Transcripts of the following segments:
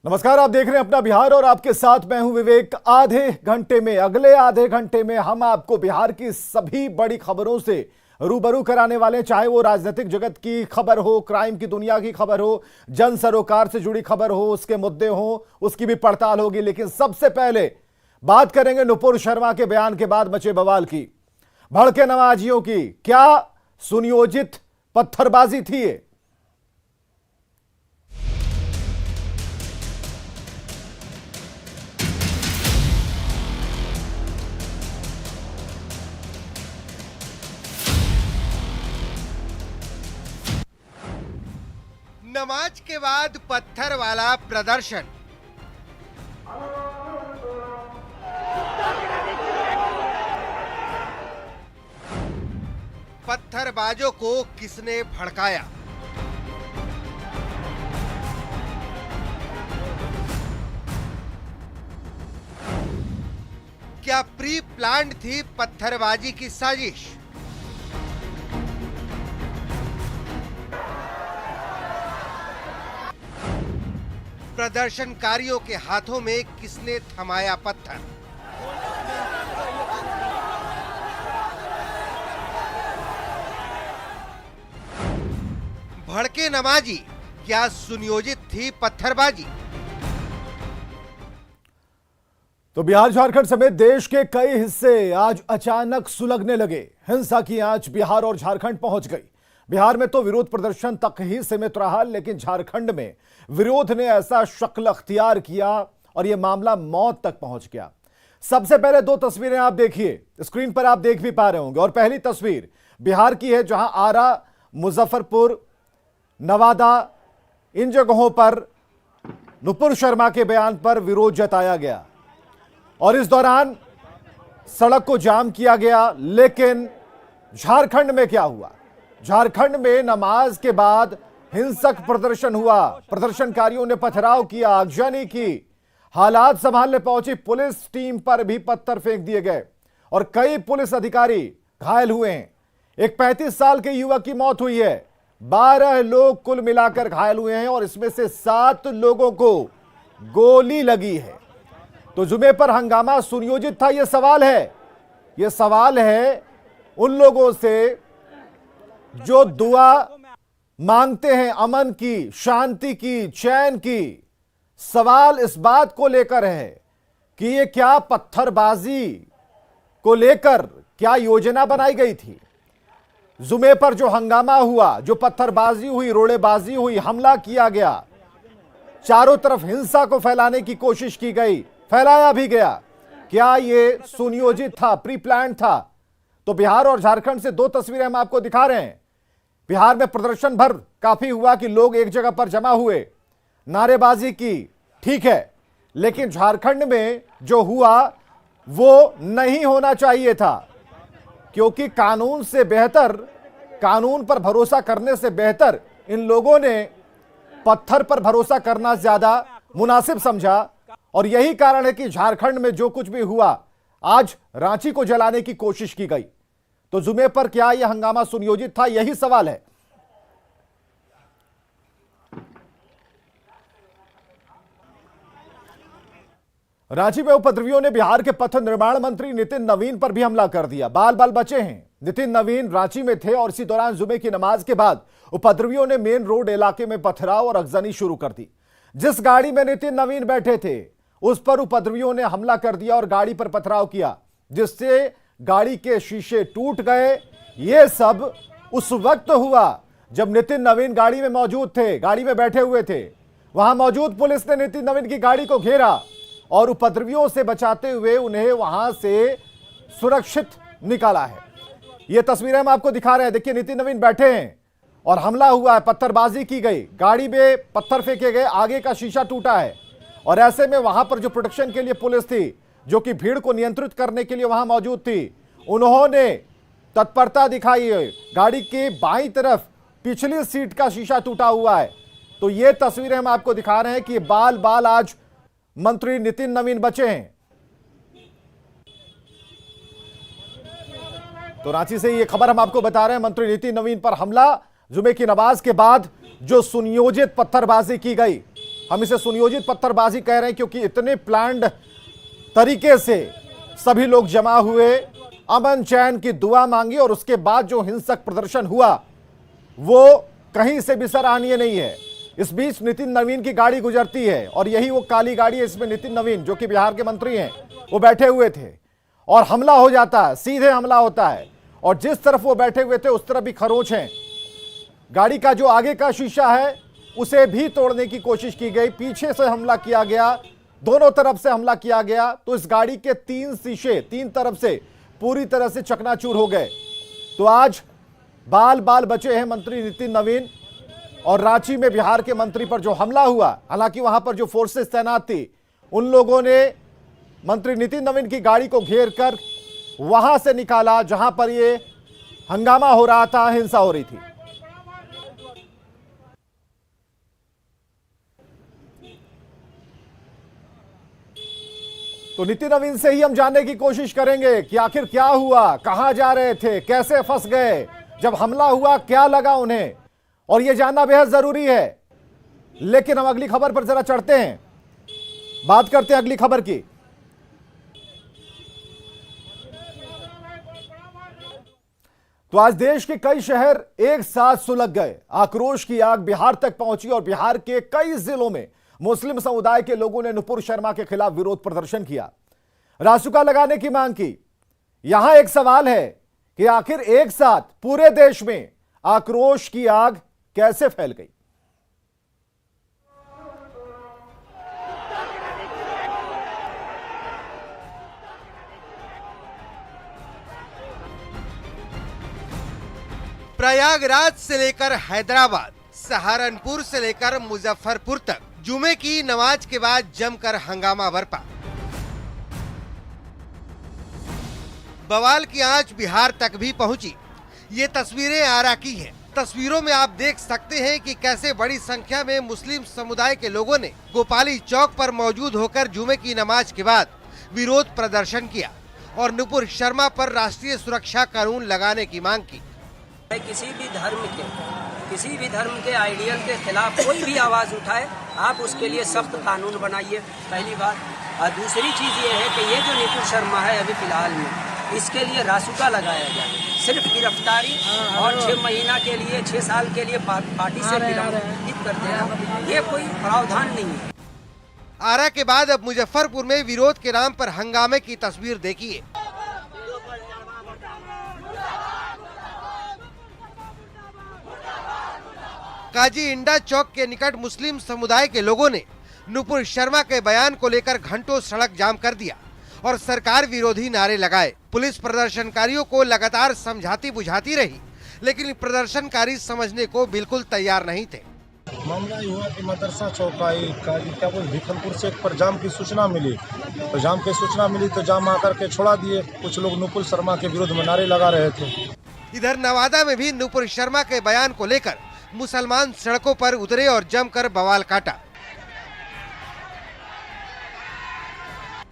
नमस्कार, आप देख रहे हैं अपना बिहार और आपके साथ मैं हूं विवेक। अगले आधे घंटे में हम आपको बिहार की सभी बड़ी खबरों से रूबरू कराने वाले, चाहे वो राजनीतिक जगत की खबर हो, क्राइम की दुनिया की खबर हो, जन सरोकार से जुड़ी खबर हो, उसके मुद्दे हो, उसकी भी पड़ताल होगी। लेकिन सबसे पहले बात करेंगे नुपुर शर्मा के बयान के बाद मचे बवाल की, भड़के नमाजियों की। क्या सुनियोजित पत्थरबाजी थी ये? नमाज के बाद पत्थर वाला प्रदर्शन। पत्थरबाजों को किसने भड़काया? क्या प्री प्लान्ड थी पत्थरबाजी की साजिश? प्रदर्शनकारियों के हाथों में किसने थमाया पत्थर? भड़के नमाजी, क्या सुनियोजित थी पत्थरबाजी? तो बिहार झारखंड समेत देश के कई हिस्से आज अचानक सुलगने लगे। हिंसा की आंच बिहार और झारखंड पहुंच गई। बिहार में तो विरोध प्रदर्शन तक ही सीमित रहा, लेकिन झारखंड में विरोध ने ऐसा शक्ल अख्तियार किया और यह मामला मौत तक पहुंच गया। सबसे पहले दो तस्वीरें आप देखिए, स्क्रीन पर आप देख भी पा रहे होंगे। और पहली तस्वीर बिहार की है, जहां आरा, मुजफ्फरपुर, नवादा, इन जगहों पर नुपुर शर्मा के बयान पर विरोध जताया गया और इस दौरान सड़क को जाम किया गया। लेकिन झारखंड में क्या हुआ? झारखंड में नमाज के बाद हिंसक प्रदर्शन हुआ। प्रदर्शनकारियों ने पथराव किया, आगजनी की। हालात संभालने पहुंची पुलिस टीम पर भी पत्थर फेंक दिए गए और कई पुलिस अधिकारी घायल हुए हैं। एक 35 साल के युवक की मौत हुई है। 12 लोग कुल मिलाकर घायल हुए हैं और इसमें से 7 लोगों को गोली लगी है। तो जुमे पर हंगामा सुनियोजित था, यह सवाल है। यह सवाल है उन लोगों से जो दुआ मांगते हैं अमन की, शांति की, चैन की। सवाल इस बात को लेकर है कि ये क्या पत्थरबाजी को लेकर क्या योजना बनाई गई थी? जुमे पर जो हंगामा हुआ, जो पत्थरबाजी हुई, रोड़ेबाजी हुई, हमला किया गया, चारों तरफ हिंसा को फैलाने की कोशिश की गई, फैलाया भी गया, क्या ये सुनियोजित था, प्री प्लान था? तो बिहार और झारखंड से दो तस्वीरें हम आपको दिखा रहे हैं। बिहार में प्रदर्शन भर काफी हुआ कि लोग एक जगह पर जमा हुए, नारेबाजी की, ठीक है। लेकिन झारखंड में जो हुआ वो नहीं होना चाहिए था, क्योंकि कानून से बेहतर, कानून पर भरोसा करने से बेहतर इन लोगों ने पत्थर पर भरोसा करना ज्यादा मुनासिब समझा। और यही कारण है कि झारखंड में जो कुछ भी हुआ, आज रांची को जलाने की कोशिश की गई। तो जुमे पर क्या यह हंगामा सुनियोजित था? यही सवाल है। रांची में उपद्रवियों ने बिहार के पथ निर्माण मंत्री नितिन नवीन पर भी हमला कर दिया। बाल बाल बचे हैं। नितिन नवीन रांची में थे और इसी दौरान जुमे की नमाज के बाद उपद्रवियों ने मेन रोड इलाके में पथराव और अगजनी शुरू कर दी। जिस गाड़ी में नितिन नवीन बैठे थे उस पर उपद्रवियों ने हमला कर दिया और गाड़ी पर पथराव किया, जिससे गाड़ी के शीशे टूट गए। यह सब उस वक्त हुआ जब नितिन नवीन गाड़ी में मौजूद थे, गाड़ी में बैठे हुए थे। वहां मौजूद पुलिस ने नितिन नवीन की गाड़ी को घेरा और उपद्रवियों से बचाते हुए उन्हें वहां से सुरक्षित निकाला है। यह तस्वीरें हम आपको दिखा रहे हैं। देखिए, नितिन नवीन बैठे हैं और हमला हुआ है, पत्थरबाजी की गई, गाड़ी में पत्थर फेंके गए, आगे का शीशा टूटा है। और ऐसे में वहां पर जो प्रोटेक्शन के लिए पुलिस थी, जो कि भीड़ को नियंत्रित करने के लिए वहां मौजूद थी, उन्होंने तत्परता दिखाई है। गाड़ी के बाईं तरफ पिछली सीट का शीशा टूटा हुआ है। तो ये तस्वीरें हम आपको दिखा रहे हैं कि बाल बाल आज मंत्री नितिन नवीन बचे हैं। तो रांची से ये खबर हम आपको बता रहे हैं, मंत्री नितिन नवीन पर हमला, जुमे की नमाज के बाद जो सुनियोजित पत्थरबाजी की गई, हम इसे सुनियोजित पत्थरबाजी कह रहे हैं क्योंकि इतने प्लान्ड तरीके से सभी लोग जमा हुए, अमन चैन की दुआ मांगी और उसके बाद जो हिंसक प्रदर्शन हुआ वो कहीं से भी सराहनीय नहीं है। इस बीच नितिन नवीन की गाड़ी गुजरती है और यही वो काली गाड़ी है, इसमें नितिन नवीन जो कि बिहार के मंत्री हैं वो बैठे हुए थे और हमला हो जाता है, सीधे हमला होता है और जिस तरफ वो बैठे हुए थे उस तरफ भी खरोंच हैं। गाड़ी का जो आगे का शीशा है उसे भी तोड़ने की कोशिश की गई, पीछे से हमला किया गया, दोनों तरफ से हमला किया गया, तो इस गाड़ी के 3 शीशे 3 तरफ से पूरी तरह से चकनाचूर हो गए। तो आज बाल बाल बचे हैं मंत्री नितिन नवीन और रांची में बिहार के मंत्री पर जो हमला हुआ, हालांकि वहां पर जो फोर्सेस तैनात थी उन लोगों ने मंत्री नितिन नवीन की गाड़ी को घेर कर वहां से निकाला जहां पर ये हंगामा हो रहा था, हिंसा हो रही थी। तो नितिन नवीन से ही हम जानने की कोशिश करेंगे कि आखिर क्या हुआ, कहां जा रहे थे, कैसे फंस गए, जब हमला हुआ क्या लगा उन्हें, और यह जानना बेहद जरूरी है। लेकिन हम अगली खबर पर जरा चढ़ते हैं, बात करते हैं अगली खबर की। तो आज देश के कई शहर एक साथ सुलग गए, आक्रोश की आग बिहार तक पहुंची और बिहार के कई जिलों में मुस्लिम समुदाय के लोगों ने नुपुर शर्मा के खिलाफ विरोध प्रदर्शन किया, रासुका लगाने की मांग की। यहां एक सवाल है कि आखिर एक साथ पूरे देश में आक्रोश की आग कैसे फैल गई। प्रयागराज से लेकर हैदराबाद, सहारनपुर से लेकर मुजफ्फरपुर तक जुमे की नमाज के बाद जमकर हंगामा बरपा। बवाल की आंच बिहार तक भी पहुंची। ये तस्वीरें आरा की हैं। तस्वीरों में आप देख सकते हैं कि कैसे बड़ी संख्या में मुस्लिम समुदाय के लोगों ने गोपाली चौक पर मौजूद होकर जुमे की नमाज के बाद विरोध प्रदर्शन किया और नुपुर शर्मा पर राष्ट्रीय सुरक्षा कानून लगाने की मांग की। किसी भी धर्म के आइडियल के खिलाफ कोई भी आवाज उठाए, आप उसके लिए सख्त कानून बनाइए, पहली बात। और दूसरी चीज ये है कि ये जो नुपुर शर्मा है अभी फिलहाल में, इसके लिए रासुका लगाया जाए, सिर्फ गिरफ्तारी और 6 महीना के लिए 6 साल के लिए पार्टी से निलंबित कर देना, ये कोई प्रावधान नहीं है। आरा के बाद अब मुजफ्फरपुर में विरोध के नाम पर हंगामे की तस्वीर देखिए। काजी इंडा चौक के निकट मुस्लिम समुदाय के लोगों ने नुपुर शर्मा के बयान को लेकर घंटों सड़क जाम कर दिया और सरकार विरोधी नारे लगाए। पुलिस प्रदर्शनकारियों को लगातार समझाती बुझाती रही, लेकिन प्रदर्शनकारी समझने को बिल्कुल तैयार नहीं थे। मामला ये हुआ कि मदरसा चौपाई क्या बोल भिखनपुर से एक पर जाम की सूचना मिली, तो जाम की सूचना मिली तो जाम आकर के छोड़ा दिए। कुछ लोग नुपुर शर्मा के विरोध में नारे लगा रहे थे। इधर नवादा में भी नुपुर शर्मा के बयान को लेकर मुसलमान सड़कों पर उतरे और जमकर बवाल काटा।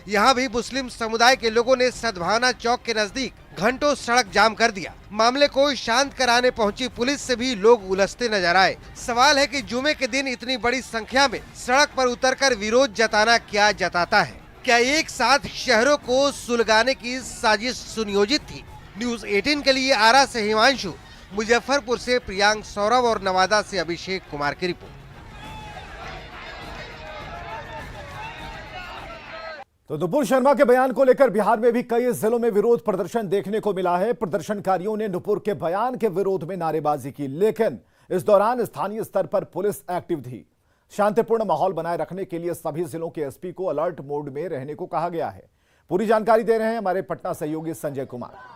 यहाँ भी मुस्लिम समुदाय के लोगों ने सद्भावना चौक के नजदीक घंटों सड़क जाम कर दिया। मामले को शांत कराने पहुंची पुलिस से भी लोग उलझते नजर आए। सवाल है कि जुमे के दिन इतनी बड़ी संख्या में सड़क पर उतरकर विरोध जताना क्या जताता है? क्या एक साथ शहरों को सुलगाने की साजिश सुनियोजित थी? न्यूज़ 18 के लिए आरा से हिमांशु, मुजफ्फरपुर से प्रियांक सौरभ और नवादा से अभिषेक कुमार की रिपोर्ट। तो नुपुर शर्मा के बयान को लेकर बिहार में भी कई जिलों में विरोध प्रदर्शन देखने को मिला है। प्रदर्शनकारियों ने नुपुर के बयान के विरोध में नारेबाजी की, लेकिन इस दौरान स्थानीय स्तर पर पुलिस एक्टिव थी। शांतिपूर्ण माहौल बनाए रखने के लिए सभी जिलों के एसपी को अलर्ट मोड में रहने को कहा गया है। पूरी जानकारी दे रहे हैं हमारे पटना सहयोगी संजय कुमार।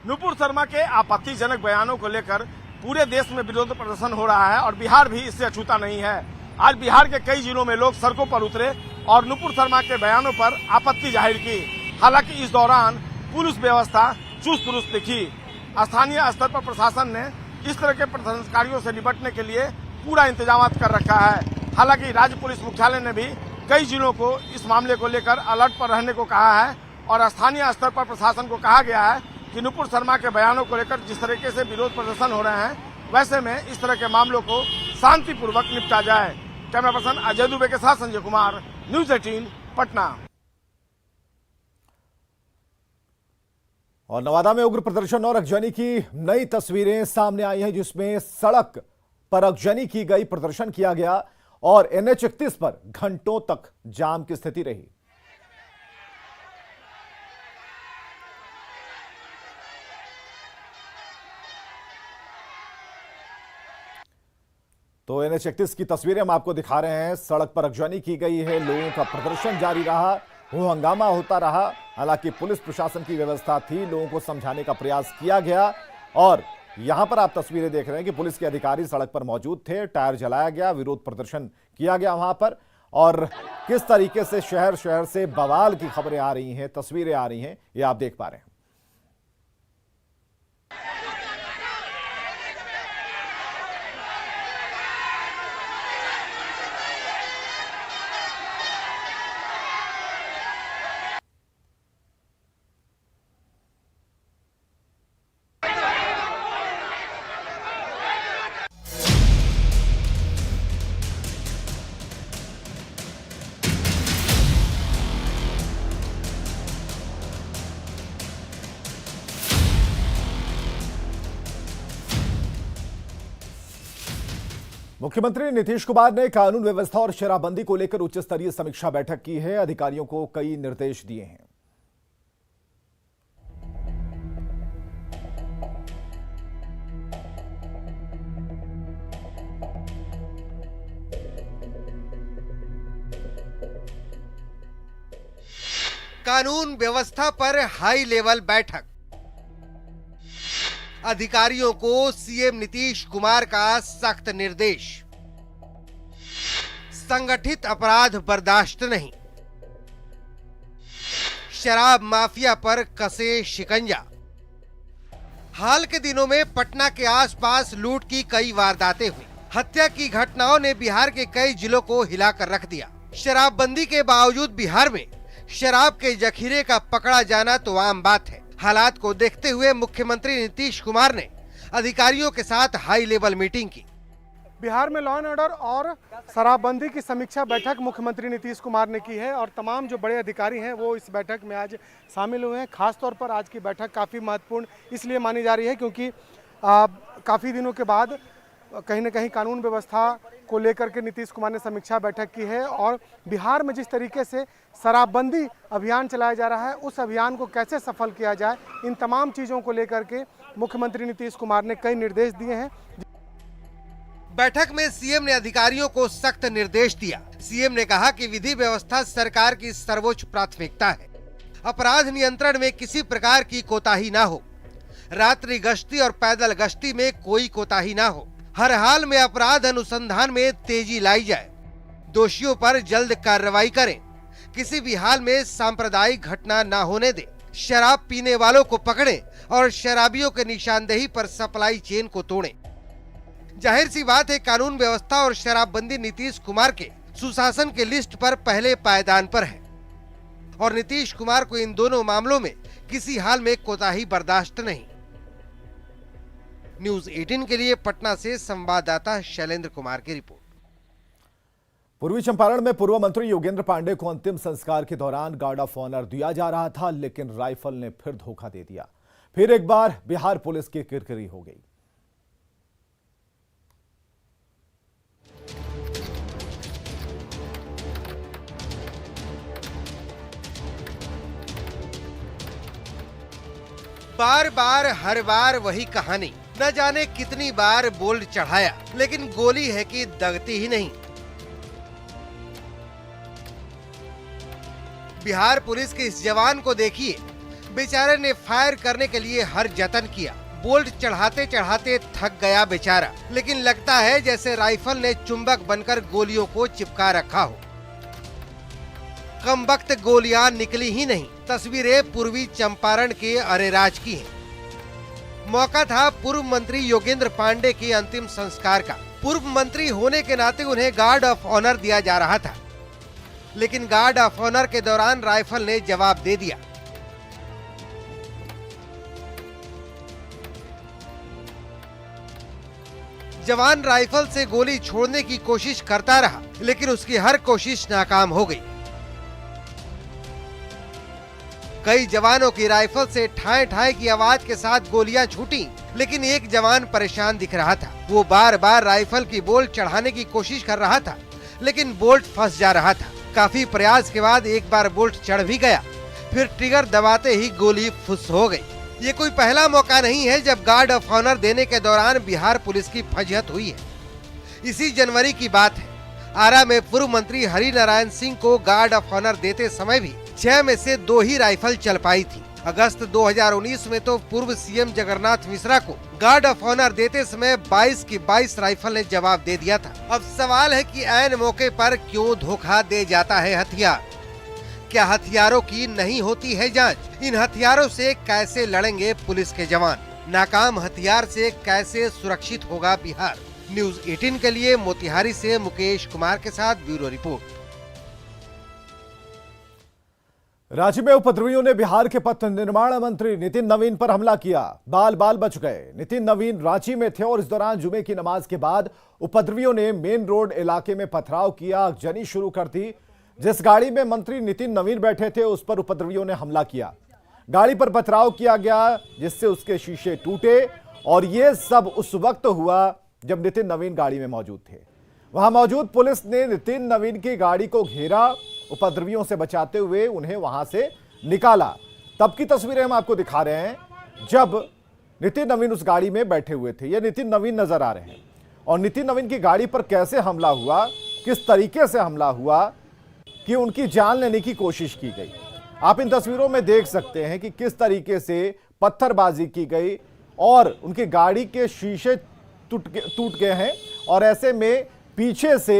नुपुर शर्मा के आपत्तिजनक बयानों को लेकर पूरे देश में विरोध प्रदर्शन हो रहा है और बिहार भी इससे अछूता नहीं है। आज बिहार के कई जिलों में लोग सड़कों पर उतरे और नुपुर शर्मा के बयानों पर आपत्ति जाहिर की। हालांकि इस दौरान पुलिस व्यवस्था चुस्त दुरुस्त दिखी। स्थानीय स्तर पर प्रशासन ने इस तरह के प्रदर्शनकारियों से निपटने के लिए पूरा इंतजाम कर रखा है। हालांकि राज्य पुलिस मुख्यालय ने भी कई जिलों को इस मामले को लेकर अलर्ट पर रहने को कहा है और स्थानीय स्तर पर प्रशासन को कहा गया है कि नुपुर शर्मा के बयानों को लेकर जिस तरीके से विरोध प्रदर्शन हो रहे हैं, वैसे में इस तरह के मामलों को शांतिपूर्वक निपटा जाए, कैमरा पर्सन अजय दुबे के साथ संजय कुमार, न्यूज 18 पटना। और नवादा में उग्र प्रदर्शन और अगजनी की नई तस्वीरें सामने आई हैं, जिसमें सड़क पर अगजनी की गई, प्रदर्शन किया गया और NH 31 पर घंटों तक जाम की स्थिति रही। तो NH 31 की तस्वीरें हम आपको दिखा रहे हैं। सड़क पर अगजनी की गई है, लोगों का प्रदर्शन जारी रहा, वो हंगामा होता रहा। हालांकि पुलिस प्रशासन की व्यवस्था थी, लोगों को समझाने का प्रयास किया गया और यहां पर आप तस्वीरें देख रहे हैं कि पुलिस के अधिकारी सड़क पर मौजूद थे, टायर जलाया गया, विरोध प्रदर्शन किया गया वहां पर। और किस तरीके से शहर शहर से बवाल की खबरें आ रही हैं, तस्वीरें आ रही हैं, ये आप देख पा रहे हैं। मुख्यमंत्री नीतीश कुमार ने कानून व्यवस्था और शराबबंदी को लेकर उच्च स्तरीय समीक्षा बैठक की है। अधिकारियों को कई निर्देश दिए हैं। कानून व्यवस्था पर हाई लेवल बैठक। अधिकारियों को सीएम नीतीश कुमार का सख्त निर्देश। संगठित अपराध बर्दाश्त नहीं। शराब माफिया पर कसे शिकंजा। हाल के दिनों में पटना के आसपास लूट की कई वारदातें हुई। हत्या की घटनाओं ने बिहार के कई जिलों को हिलाकर रख दिया। शराबबंदी के बावजूद बिहार में शराब के जखीरे का पकड़ा जाना तो आम बात है। हालात को देखते हुए मुख्यमंत्री नीतीश कुमार ने अधिकारियों के साथ हाई लेवल मीटिंग की। बिहार में लॉ एंड ऑर्डर और शराबबंदी की समीक्षा बैठक मुख्यमंत्री नीतीश कुमार ने की है और तमाम जो बड़े अधिकारी हैं वो इस बैठक में आज शामिल हुए हैं। खासतौर पर आज की बैठक काफ़ी महत्वपूर्ण इसलिए मानी जा रही है क्योंकि काफ़ी दिनों के बाद कहीं ना कहीं कानून व्यवस्था को लेकर के नीतीश कुमार ने समीक्षा बैठक की है और बिहार में जिस तरीके से शराबबंदी अभियान चलाया जा रहा है उस अभियान को कैसे सफल किया जाए, इन तमाम चीज़ों को लेकर के मुख्यमंत्री नीतीश कुमार ने कई निर्देश दिए हैं। बैठक में सीएम ने अधिकारियों को सख्त निर्देश दिया। सीएम ने कहा कि विधि व्यवस्था सरकार की सर्वोच्च प्राथमिकता है। अपराध नियंत्रण में किसी प्रकार की कोताही ना हो। रात्रि गश्ती और पैदल गश्ती में कोई कोताही ना हो। हर हाल में अपराध अनुसंधान में तेजी लाई जाए। दोषियों पर जल्द कार्रवाई करें। किसी भी हाल में सांप्रदायिक घटना ना होने दें। शराब पीने वालों को पकड़ें और शराबियों के निशानदेही पर सप्लाई चेन को तोड़ें। जाहिर सी बात है, कानून व्यवस्था और शराबबंदी नीतीश कुमार के सुशासन के लिस्ट पर पहले पायदान पर है और नीतीश कुमार को इन दोनों मामलों में किसी हाल में कोताही बर्दाश्त नहीं। न्यूज 18 के लिए पटना से संवाददाता शैलेंद्र कुमार की रिपोर्ट। पूर्वी चंपारण में पूर्व मंत्री योगेंद्र पांडे को अंतिम संस्कार के दौरान गार्ड ऑफ ऑनर दिया जा रहा था, लेकिन राइफल ने फिर धोखा दे दिया। फिर एक बार बिहार पुलिस की किरकिरी हो गई। बार बार हर बार वही कहानी। न जाने कितनी बार बोल्ड चढ़ाया, लेकिन गोली है कि दगती ही नहीं। बिहार पुलिस के इस जवान को देखिए, बेचारे ने फायर करने के लिए हर जतन किया। बोल्ट चढ़ाते चढ़ाते थक गया बेचारा, लेकिन लगता है जैसे राइफल ने चुंबक बनकर गोलियों को चिपका रखा हो। कम वक्त गोलियां निकली ही नहीं। तस्वीरें पूर्वी चंपारण के अरेराज की हैं। मौका था पूर्व मंत्री योगेंद्र पांडे के अंतिम संस्कार का। पूर्व मंत्री होने के नाते उन्हें गार्ड ऑफ ऑनर दिया जा रहा था, लेकिन गार्ड ऑफ ऑनर के दौरान राइफल ने जवाब दे दिया। जवान राइफल से गोली छोड़ने की कोशिश करता रहा, लेकिन उसकी हर कोशिश नाकाम हो गई। कई जवानों की राइफल से ठाए ठाए की आवाज के साथ गोलियां छूटी, लेकिन एक जवान परेशान दिख रहा था। वो बार बार राइफल की बोल्ट चढ़ाने की कोशिश कर रहा था, लेकिन बोल्ट फंस जा रहा था। काफी प्रयास के बाद एक बार बोल्ट चढ़ भी गया, फिर ट्रिगर दबाते ही गोली फुस हो गई। ये कोई पहला मौका नहीं है जब गार्ड ऑफ ऑनर देने के दौरान बिहार पुलिस की फजीहत हुई है। इसी जनवरी की बात है, आरा में पूर्व मंत्री हरिनारायण सिंह को गार्ड ऑफ ऑनर देते समय भी 6 में से 2 ही राइफल चल पाई थी। अगस्त 2019 में तो पूर्व सीएम जगन्नाथ मिश्रा को गार्ड ऑफ ऑनर देते समय 22 की 22 राइफल ने जवाब दे दिया था। अब सवाल है कि ऐन मौके पर क्यों धोखा दे जाता है हथियार? क्या हथियारों की नहीं होती है जांच? इन हथियारों से कैसे लड़ेंगे पुलिस के जवान? नाकाम हथियार से कैसे सुरक्षित होगा बिहार? न्यूज 18 के लिए मोतिहारी से मुकेश कुमार के साथ ब्यूरो रिपोर्ट। राज्य में उपद्रवियों ने बिहार के पथ निर्माण मंत्री नितिन नवीन पर हमला किया। बाल बाल बच गए। नितिन नवीन रांची में थे और इस दौरान जुमे की नमाज के बाद उपद्रवियों ने मेन रोड इलाके में पथराव किया, आगजनी शुरू कर दी। जिस गाड़ी में मंत्री नितिन नवीन बैठे थे उस पर उपद्रवियों ने हमला किया। गाड़ी पर पथराव किया गया, जिससे उसके शीशे टूटे और यह सब उस वक्त हुआ जब नितिन नवीन गाड़ी में मौजूद थे। वहां मौजूद पुलिस ने नितिन नवीन की गाड़ी को घेरा, उपद्रवियों से बचाते हुए उन्हें वहां से निकाला। तब की तस्वीरें हम आपको दिखा रहे हैं जब नितिन नवीन उस गाड़ी में बैठे हुए थे। ये नितिन नवीन नजर आ रहे हैं और नितिन नवीन की गाड़ी पर कैसे हमला हुआ, किस तरीके से हमला हुआ कि उनकी जान लेने की कोशिश की गई। आप इन तस्वीरों में देख सकते हैं कि किस तरीके से पत्थरबाजी की गई और उनकी गाड़ी के शीशे टूट गए हैं और ऐसे में पीछे से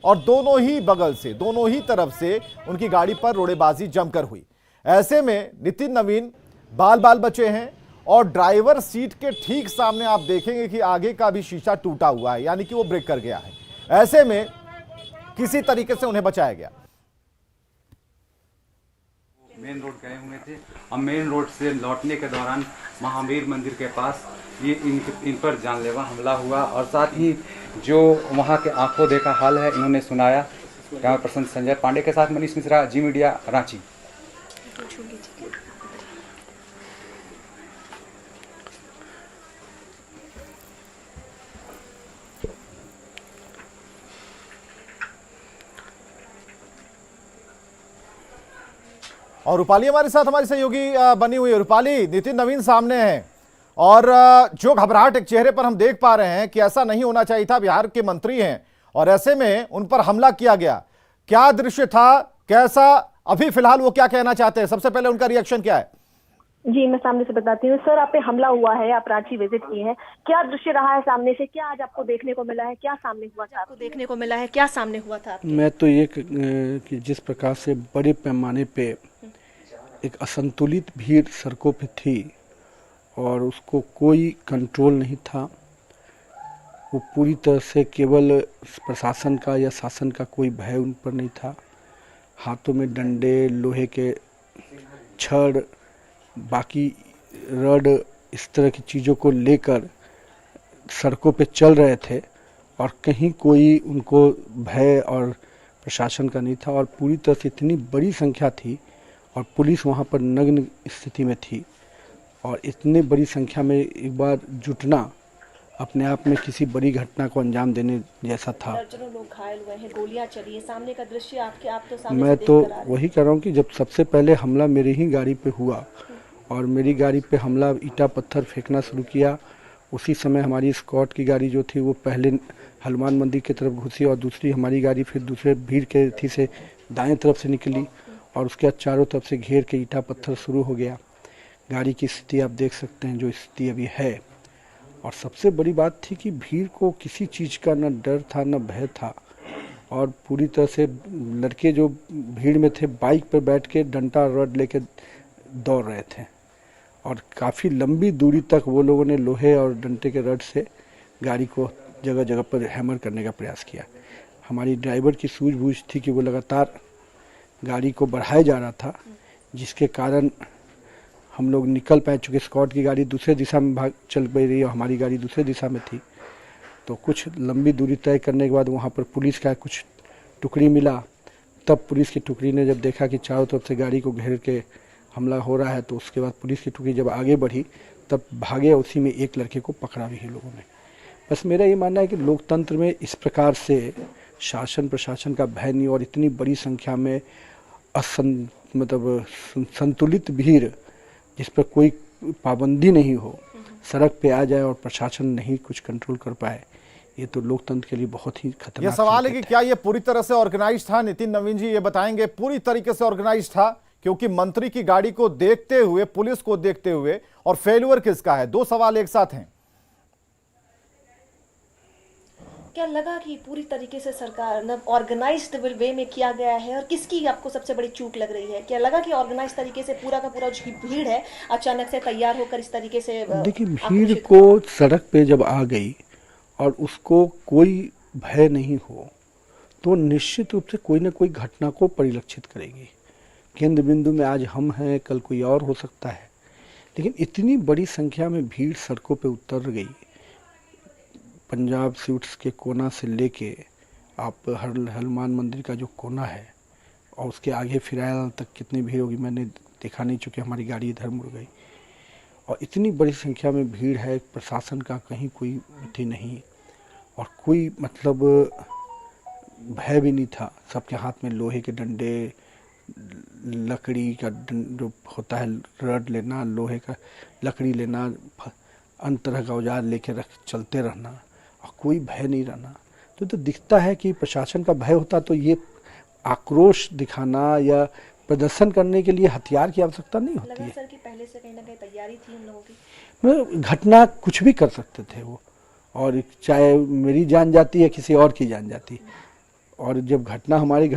और दोनों ही बगल से, दोनों ही तरफ से उनकी गाड़ी पर रोड़ेबाजी जमकर हुई। ऐसे में नितिन नवीन बाल बाल बचे हैं और ड्राइवर सीट के ठीक सामने आप देखेंगे कि आगे का भी शीशा टूटा हुआ है, यानी कि वो ब्रेक कर गया है। ऐसे में किसी तरीके से उन्हें बचाया गया। मेन रोड गए हुए थे और मेन रोड से लौटने के दौरान महावीर मंदिर के पास ये इन पर जानलेवा हमला हुआ और साथ ही जो वहाँ के आंखों देखा हाल है इन्होंने सुनाया। कैमरा पर्सन संजय पांडे के साथ मनीष मिश्रा, जी मीडिया, रांची। और रूपाली हमारे साथ हमारी सहयोगी बनी हुई है। रूपाली, नितिन नवीन सामने हैं और जो घबराहट एक चेहरे पर हम देख पा रहे हैं कि ऐसा नहीं होना चाहिए था, बिहार के मंत्री हैं और ऐसे में उन पर हमला किया गया। क्या दृश्य था, कैसा, अभी फिलहाल वो क्या कहना चाहते हैं? सबसे पहले उनका रिएक्शन क्या है? जी, मैं सामने से बताती हूँ। सर, आप पे हमला हुआ है, आप रांची विजिट किए हैं, क्या दृश्य रहा है सामने से? क्या आज आपको देखने को मिला है? क्या सामने हुआ था? आपको देखने को मिला है, क्या सामने हुआ था? मैं तो ये कि जिस प्रकार से बड़े पैमाने पे एक असंतुलित भीड़ सड़कों पे थी और उसको कोई कंट्रोल नहीं था, वो पूरी तरह से केवल प्रशासन का या शासन का कोई भय उन पर नहीं था। हाथों में डंडे, लोहे के छड़, बाकी रड, इस तरह की चीज़ों को लेकर सड़कों पे चल रहे थे और कहीं कोई उनको भय और प्रशासन का नहीं था और पूरी तरह से इतनी बड़ी संख्या थी और पुलिस वहाँ पर नग्न स्थिति में थी और इतनी बड़ी संख्या में एक बार जुटना अपने आप में किसी बड़ी घटना को अंजाम देने जैसा था। दर्जनों लोग घायल हुए हैं, गोलियां चली है, सामने का दृश्य आप तो सामने मैं तो वही कह रहा हूँ कि जब सबसे पहले हमला मेरी ही गाड़ी पे हुआ और मेरी गाड़ी पे हमला ईंटा पत्थर फेंकना शुरू किया, उसी समय हमारी स्कॉट की गाड़ी जो थी वो पहले हनुमान मंदिर की तरफ घुसी और दूसरी हमारी गाड़ी फिर दूसरे भीड़ के थी से दाएं तरफ से निकली और उसके बाद चारों तरफ से घेर के ईंटा पत्थर शुरू हो गया। गाड़ी की स्थिति आप देख सकते हैं जो स्थिति अभी है। और सबसे बड़ी बात थी कि भीड़ को किसी चीज़ का न डर था न भय था और पूरी तरह से लड़के जो भीड़ में थे बाइक पर बैठ के डंडा रड लेके दौड़ रहे थे और काफ़ी लंबी दूरी तक वो लोगों ने लोहे और डंडे के रड से गाड़ी को जगह जगह पर हैमर करने का प्रयास किया। हमारी ड्राइवर की सूझबूझ थी कि वो लगातार गाड़ी को बढ़ाया जा रहा था, जिसके कारण हम लोग निकल पाए। चूँकि स्कॉट की गाड़ी दूसरे दिशा में चल पड़ी रही और हमारी गाड़ी दूसरे दिशा में थी तो कुछ लंबी दूरी तय करने के बाद वहाँ पर पुलिस का कुछ टुकड़ी मिला। तब पुलिस की टुकड़ी ने जब देखा कि चारों तरफ से गाड़ी को घेर के हमला हो रहा है, तो उसके बाद पुलिस की टुकड़ी जब आगे बढ़ी तब भागे, उसी में एक लड़के को पकड़ा भी है लोगों ने। बस मेरा ये मानना है कि लोकतंत्र में इस प्रकार से शासन प्रशासन का भय नहीं, और इतनी बड़ी संख्या में संतुलित भीड़ जिस पर कोई पाबंदी नहीं हो, सड़क पे आ जाए और प्रशासन नहीं कुछ कंट्रोल कर पाए, ये तो लोकतंत्र के लिए बहुत ही खतरनाक। ये सवाल है कि क्या ये पूरी तरह से ऑर्गेनाइज था? नितिन नवीन जी ये बताएंगे। पूरी तरीके से ऑर्गेनाइज था, क्योंकि मंत्री की गाड़ी को देखते हुए, पुलिस को देखते हुए, और फेल्यूर किसका है? दो सवाल एक साथ हैं। क्या लगा कि पूरी तरीके से सरकार ऑर्गेनाइज्ड वे में किया गया है, और किसकी आपको सबसे बड़ी चूक लग रही है? क्या लगा कि ऑर्गेनाइज तरीके से पूरा का पूरा जो भीड़ है अचानक से तैयार होकर इस तरीके से? देखिए, भीड़ को सड़क पे जब आ गई और उसको कोई भय नहीं हो, तो निश्चित रूप से कोई न कोई घटना को परिलक्षित करेगी। केंद्र बिंदु में आज हम हैं, कल कोई और हो सकता है, लेकिन इतनी बड़ी संख्या में भीड़ सड़कों पे उतर गई। पंजाब स्वीट्स के कोना से लेके आप हनुमान मंदिर का जो कोना है और उसके आगे फिरायल तक कितनी भीड़ होगी मैंने देखा नहीं, चूँकि हमारी गाड़ी इधर मुड़ गई। और इतनी बड़ी संख्या में भीड़ है, प्रशासन का कहीं कोई अथी नहीं, और कोई मतलब भय भी नहीं था। सबके हाथ में लोहे के डंडे, लकड़ी का जो होता है रड लेना, लोहे का लकड़ी लेना, अन्य तरह का औजार लेके चलते रहना, और कोई भय नहीं रहना। तो दिखता है कि प्रशासन का भय होता तो ये आक्रोश दिखाना या प्रदर्शन करने के लिए हथियार की आवश्यकता नहीं होती है। सर कि पहले से कहीं ना कहीं तैयारी थी उन लोगों की? घटना कुछ भी कर सकते थे वो, और चाहे मेरी जान जाती है किसी और की जान जाती, और जब घटना हमारी